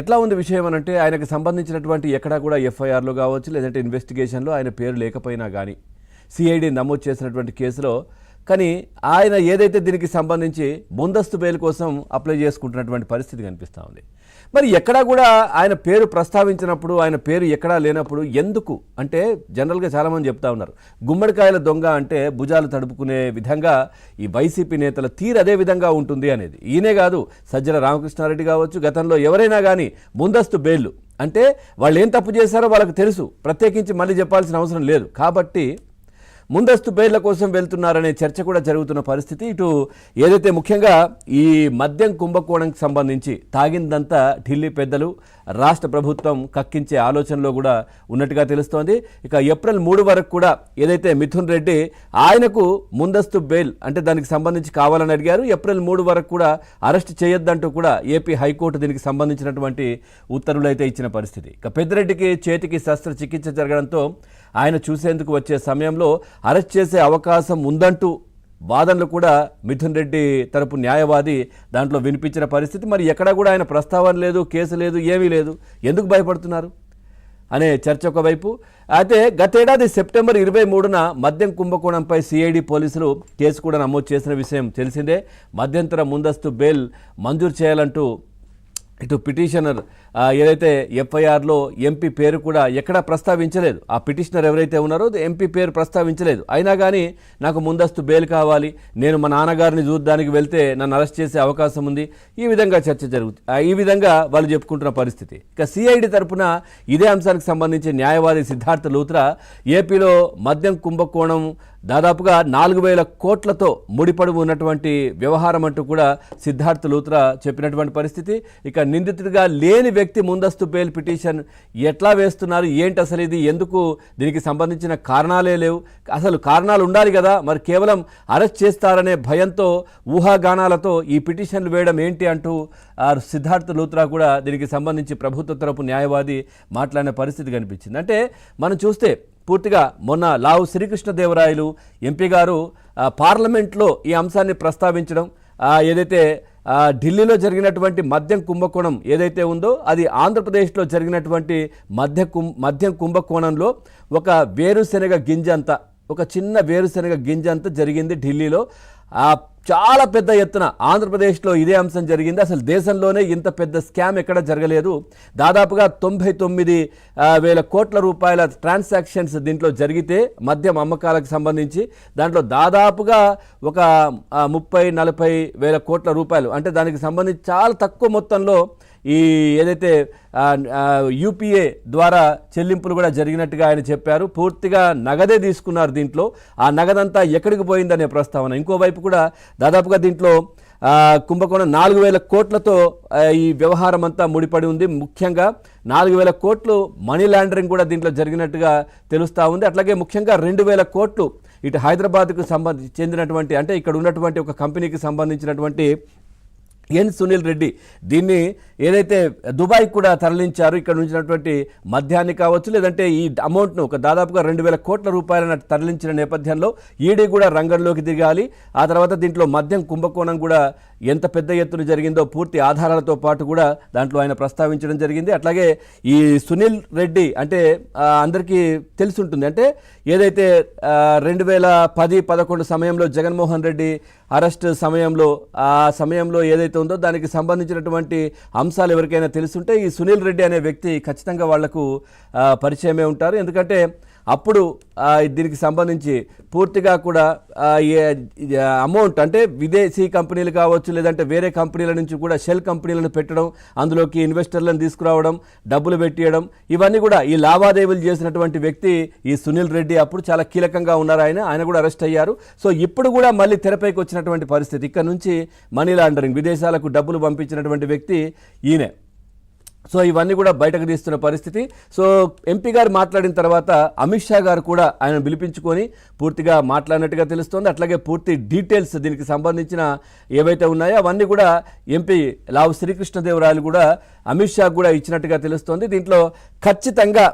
ఎట్లా ఉంది విషయం అనంటే ఆయనకు సంబంధించినటువంటి ఎక్కడా కూడా ఎఫ్ఐఆర్లో కావచ్చు లేదంటే ఇన్వెస్టిగేషన్లో ఆయన పేరు లేకపోయినా కానీ సిఐడి నమోదు చేసినటువంటి కేసులో కానీ ఆయన ఏదైతే దీనికి సంబంధించి ముందస్తు బెయిల్ కోసం అప్లై చేసుకుంటున్నటువంటి పరిస్థితి కనిపిస్తూ ఉంది. మరి ఎక్కడా కూడా ఆయన పేరు ప్రస్తావించినప్పుడు ఆయన పేరు ఎక్కడా లేనప్పుడు ఎందుకు అంటే జనరల్గా చాలామంది చెప్తా ఉన్నారు గుమ్మడికాయల దొంగ అంటే భుజాలు తడుపుకునే విధంగా ఈ వైసీపీ నేతల తీరు అదే విధంగా ఉంటుంది అనేది. ఈయనే కాదు సజ్జల రామకృష్ణారెడ్డి కావచ్చు, గతంలో ఎవరైనా కానీ ముందస్తు బెయిల్ అంటే వాళ్ళు ఏం తప్పు చేశారో వాళ్ళకి తెలుసు, ప్రత్యేకించి మళ్ళీ చెప్పాల్సిన అవసరం లేదు. కాబట్టి ముందస్తు బెయిళ్ల కోసం వెళ్తున్నారనే చర్చ కూడా జరుగుతున్న పరిస్థితి. ఇటు ఏదైతే ముఖ్యంగా ఈ మద్యం కుంభకోణంకి సంబంధించి తాగిందంతా ఢిల్లీ పెద్దలు రాష్ట్ర ప్రభుత్వం కక్కించే ఆలోచనలో కూడా ఉన్నట్టుగా తెలుస్తోంది. ఇక ఏప్రిల్ 3 వరకు కూడా ఏదైతే మిథున్ రెడ్డి ఆయనకు ముందస్తు బెయిల్ అంటే దానికి సంబంధించి కావాలని అడిగారు. ఏప్రిల్ 3 వరకు కూడా అరెస్ట్ చేయొద్దంటూ కూడా ఏపీ హైకోర్టు దీనికి సంబంధించినటువంటి ఉత్తర్వులు అయితే ఇచ్చిన పరిస్థితి. ఇక పెద్దిరెడ్డికి చేతికి శస్త్రచికిత్స జరగడంతో ఆయన చూసేందుకు వచ్చే సమయంలో అరెస్ట్ చేసే అవకాశం ఉందంటూ వాదనలు కూడా మిథున్ రెడ్డి తరపు న్యాయవాది దాంట్లో వినిపించిన పరిస్థితి. మరి ఎక్కడా కూడా ఆయన ప్రస్తావన లేదు, కేసు లేదు, ఏమీ లేదు, ఎందుకు భయపడుతున్నారు అనే చర్చ ఒకవైపు. అయితే గతేడాది సెప్టెంబర్ 23న మద్యం కుంభకోణంపై సిఐడి పోలీసులు కేసు కూడా నమోదు చేసిన విషయం తెలిసిందే. మధ్యంతర ముందస్తు బెయిల్ మంజూరు చేయాలంటూ ఇటు పిటిషనర్ ఏదైతే ఎఫ్ఐఆర్లో ఎంపీ పేరు కూడా ఎక్కడా ప్రస్తావించలేదు. ఆ పిటిషనర్ ఎవరైతే ఉన్నారో ఎంపీ పేరు ప్రస్తావించలేదు. అయినా కానీ నాకు ముందస్తు బెయిల్ కావాలి, నేను మా నాన్నగారిని చూడడానికి వెళ్తే నన్ను అరెస్ట్ చేసే అవకాశం ఉంది, ఈ విధంగా చర్చ జరుగుతుంది. ఈ విధంగా వాళ్ళు చెప్పుకుంటున్న పరిస్థితి. ఇక సిఐడి తరఫున ఇదే అంశానికి సంబంధించి న్యాయవాది సిద్ధార్థ లూత్రా ఏపీలో మద్యం కుంభకోణం దాదాపుగా 4,000 కోట్లతో ముడిపడి ఉన్నటువంటి వ్యవహారం అంటూ కూడా సిద్ధార్థ లూత్రా చెప్పినటువంటి పరిస్థితి. ఇక నిందితుడిగా లేని వ్యక్తి ముందస్తు బెయిల్ పిటిషన్ ఎట్లా వేస్తున్నారు, ఏంటి అసలు ఇది, ఎందుకు దీనికి సంబంధించిన కారణాలే లేవు, అసలు కారణాలు ఉండాలి కదా, మరి కేవలం అరెస్ట్ చేస్తారనే భయంతో ఊహాగానాలతో ఈ పిటిషన్లు వేయడం ఏంటి అంటూ సిద్ధార్థ లూత్రా కూడా దీనికి సంబంధించి ప్రభుత్వ తరపు న్యాయవాది మాట్లాడిన పరిస్థితి కనిపించింది. అంటే మనం చూస్తే పూర్తిగా మొన్న లావు శ్రీకృష్ణదేవరాయలు ఎంపీ గారు పార్లమెంట్లో ఈ అంశాన్ని ప్రస్తావించడం, ఏదైతే ఢిల్లీలో జరిగినటువంటి మద్యం కుంభకోణం ఏదైతే ఉందో అది ఆంధ్రప్రదేశ్లో జరిగినటువంటి మద్యం కుంభకోణంలో ఒక వేరుశెనగ గింజ అంతా, ఒక చిన్న వేరుశెనగ గింజ అంతా జరిగింది ఢిల్లీలో. చాలా పెద్ద ఎత్తున ఆంధ్రప్రదేశ్లో ఇదే అంశం జరిగింది. అసలు దేశంలోనే ఇంత పెద్ద స్కామ్ ఎక్కడ జరగలేదు. దాదాపుగా 99,000 కోట్ల రూపాయల ట్రాన్సాక్షన్స్ దీంట్లో జరిగితే మద్యం అమ్మకాలకు సంబంధించి దాంట్లో దాదాపుగా ఒక 30-40 వేల కోట్ల రూపాయలు అంటే దానికి సంబంధించి చాలా తక్కువ మొత్తంలో ఈ ఏదైతే యూపీఏ ద్వారా చెల్లింపులు కూడా జరిగినట్టుగా ఆయన చెప్పారు. పూర్తిగా నగదే తీసుకున్నారు దీంట్లో. ఆ నగదంతా ఎక్కడికి పోయిందనే ప్రస్తావన. ఇంకోవైపు కూడా దాదాపుగా దీంట్లో కుంభకోణం 4,000 కోట్లతో ఈ వ్యవహారం అంతా ముడిపడి ఉంది. ముఖ్యంగా 4,000 కోట్లు మనీ లాండరింగ్ కూడా దీంట్లో జరిగినట్టుగా తెలుస్తూ ఉంది. అట్లాగే ముఖ్యంగా 2,000 కోట్లు ఇటు హైదరాబాద్కు చెందినటువంటి అంటే ఇక్కడ ఉన్నటువంటి ఒక కంపెనీకి సంబంధించినటువంటి ఎన్ సునీల్ రెడ్డి దీన్ని ఏదైతే దుబాయ్ కూడా తరలించారు, ఇక్కడ నుంచినటువంటి మద్యాన్ని కావచ్చు లేదంటే ఈ అమౌంట్ను ఒక దాదాపుగా 2,000 కోట్ల రూపాయలను తరలించిన నేపథ్యంలో ఈడీ కూడా రంగంలోకి దిగాలి. ఆ తర్వాత దీంట్లో మద్యం కుంభకోణం కూడా ఎంత పెద్ద ఎత్తున జరిగిందో పూర్తి ఆధారాలతో పాటు కూడా దాంట్లో ఆయన ప్రస్తావించడం జరిగింది. అట్లాగే ఈ సునీల్ రెడ్డి అంటే అందరికీ తెలిసి ఉంటుంది, అంటే ఏదైతే 2010-11 సమయంలో జగన్మోహన్ రెడ్డి అరెస్ట్ సమయంలో ఆ సమయంలో ఏదైతే ఉందో దానికి సంబంధించినటువంటి అంశాలు ఎవరికైనా తెలుసుంటే ఈ సునీల్ రెడ్డి అనే వ్యక్తి ఖచ్చితంగా వాళ్లకు పరిచయమే ఉంటారు. ఎందుకంటే అప్పుడు దీనికి సంబంధించి పూర్తిగా కూడా అమౌంట్ అంటే విదేశీ కంపెనీలు కావచ్చు లేదంటే వేరే కంపెనీల నుంచి కూడా షెల్ కంపెనీలను పెట్టడం, అందులోకి ఇన్వెస్టర్లను తీసుకురావడం, డబ్బులు పెట్టియడం, ఇవన్నీ కూడా ఈ లావాదేవీలు చేసినటువంటి వ్యక్తి ఈ సునీల్ రెడ్డి. అప్పుడు చాలా కీలకంగా ఉన్నారు ఆయన కూడా అరెస్ట్ అయ్యారు. సో ఇప్పుడు కూడా మళ్ళీ తెరపైకి వచ్చినటువంటి పరిస్థితి. ఇక్కడ నుంచి మనీ లాండరింగ్, విదేశాలకు డబ్బులు పంపించినటువంటి వ్యక్తి ఈయనే. సో ఇవన్నీ కూడా బయటకు తీస్తున్న పరిస్థితి. సో ఎంపీ గారు మాట్లాడిన తర్వాత అమిత్ షా గారు కూడా ఆయన పిలిపించుకొని పూర్తిగా మాట్లాడినట్టుగా తెలుస్తోంది. అట్లాగే పూర్తి డీటెయిల్స్ దీనికి సంబంధించిన ఏవైతే ఉన్నాయో అవన్నీ కూడా ఎంపీ లావు శ్రీకృష్ణదేవరాయలు కూడా అమిత్ షా కూడా ఇచ్చినట్టుగా తెలుస్తోంది. దీంట్లో ఖచ్చితంగా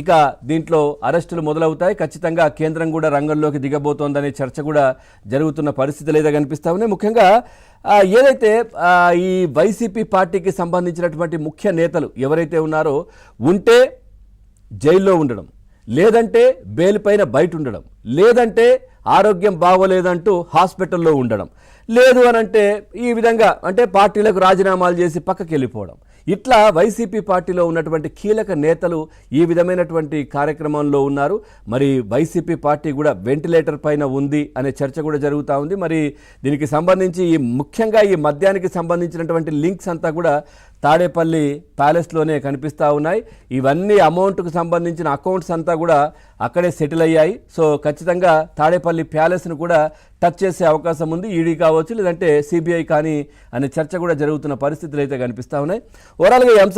ఇక దీంట్లో అరెస్టులు మొదలవుతాయి. ఖచ్చితంగా కేంద్రం కూడా రంగంలోకి దిగబోతోందనే చర్చ కూడా జరుగుతున్న పరిస్థితులు అయితే కనిపిస్తా ఉన్నాయి. ముఖ్యంగా ఏదైతే ఈ వైసీపీ పార్టీకి సంబంధించినటువంటి ముఖ్య నేతలు ఎవరైతే ఉన్నారో ఉంటే జైల్లో ఉండడం, లేదంటే బెయిల్ పైన బయట ఉండడం, లేదంటే ఆరోగ్యం బాగోలేదంటూ హాస్పిటల్లో ఉండడం, లేదు అనంటే ఈ విధంగా అంటే పార్టీలకు రాజీనామాలు చేసి పక్కకి వెళ్ళిపోవడం, ఇట్లా వైసీపీ పార్టీలో ఉన్నటువంటి కీలక నేతలు ఈ విధమైనటువంటి కార్యక్రమంలో ఉన్నారు. మరి వైసీపీ పార్టీ కూడా వెంటిలేటర్ పైన ఉంది అనే చర్చ కూడా జరుగుతూ ఉంది. మరి దీనికి సంబంధించి ముఖ్యంగా ఈ మద్యానికి సంబంధించినటువంటి లింక్స్ అంతా కూడా తాడేపల్లి ప్యాలెస్లోనే కనిపిస్తూ ఉన్నాయి. ఇవన్నీ అమౌంట్కు సంబంధించిన అకౌంట్స్ అంతా కూడా అక్కడే సెటిల్ అయ్యాయి. సో ఖచ్చితంగా తాడేపల్లి ప్యాలెస్ను కూడా టచ్ చేసే అవకాశం ఉంది. ఈడీ కావచ్చు, లేదంటే సిబిఐ కానీ అనే చర్చ కూడా జరుగుతున్న పరిస్థితులు అయితే కనిపిస్తూ ఉన్నాయి. ఓవరాల్గా ఈ అంశాన్ని